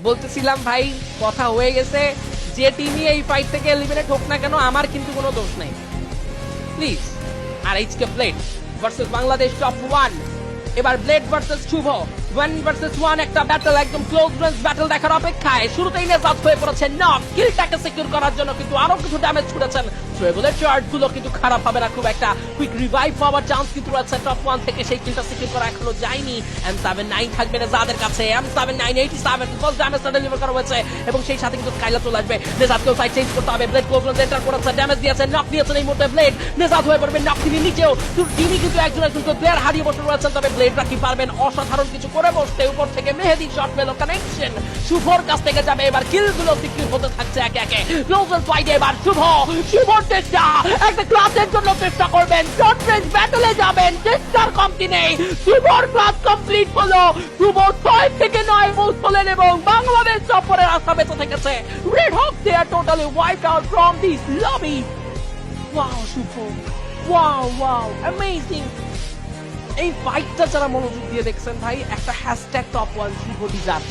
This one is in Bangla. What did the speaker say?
বলতেছিলাম ভাই কথা হয়ে গেছে, যে টিমই এই ফাইট থেকে এলিমিনেট হোক না কেন আমার কিন্তু কোনো দোষ নাই, প্লিজ। আর HK blade versus Bangladesh top 1, এবার ব্লেড ভার্সেস শুভ 1 ভার্সেস 1 একটা ব্যাটল, একদম ক্লোজ রেঞ্জ ব্যাটল দেখার অপেক্ষায়। শুরুতেই নেজাত হয়ে পড়েছে নক, কিলটাকে সিকিউর করার জন্য কিন্তু আরো কিছু ড্যামেজ ছুড়েছেন। ট্রেবলের চার্জ গুলো কিন্তু খারাপ হবে না খুব একটা, কুইক রিভাইভ পাওয়ার চান্স কিন্তু রয়েছে টপ 1 থেকে, সেই কিলটা সিকিউর করা এখনো যায়নি। M79 থাকবে নেজাদের কাছে, M79 87 ফার্স্ট ড্যামেজটা ডেলিভার করা হয়েছে এবং সেই সাথে কিন্তু স্কাইলা চলে আসবে। নেজাদকেও সাইড চেঞ্জ করতে হবে, ব্লেড ক্লোজ রেঞ্জ এন্টার করেছে, ড্যামেজ দিয়েছে, নক নিয়েছেন এই মুহূর্তে ব্লেড। নেজাদ হয়ে পড়বে নক, তিনি নিচেও টিমই কিন্তু একজন প্লেয়ার হারিয়ে বসে রয়েছেন, তবে ব্লেডরা কি পারবেন অসাধারণ কিছু করে বসতে। উপর থেকে মেহেদি শট পেল, কানেকশন শুভর কাছ থেকে যাবে, এবার কিলগুলো সিকিউর হতে থাকছে একে একে। ক্লোজার ফাইটে এবার শুভর চেষ্টা, একটা ক্লাসের জন্য চেষ্টা করবেন, শর্ট রেঞ্জ ব্যাটলে যাবেন, চেষ্টার কমতি নেই। শুভর ক্লাস কমপ্লিট হলো, শুভ 6 থেকে 9 গোল তোলেন এবং বাংলাদেশ সফরের আশা বেঁচে থেকেছে। Red hawk they are totally wiped out from this lobby. Wow Shubho, wow wow amazing. এই ফাইটটা যারা মনোযোগ দিয়ে দেখছেন ভাই, একটা হ্যাশট্যাগ টপ 1 শুভ ডিজার্ভ।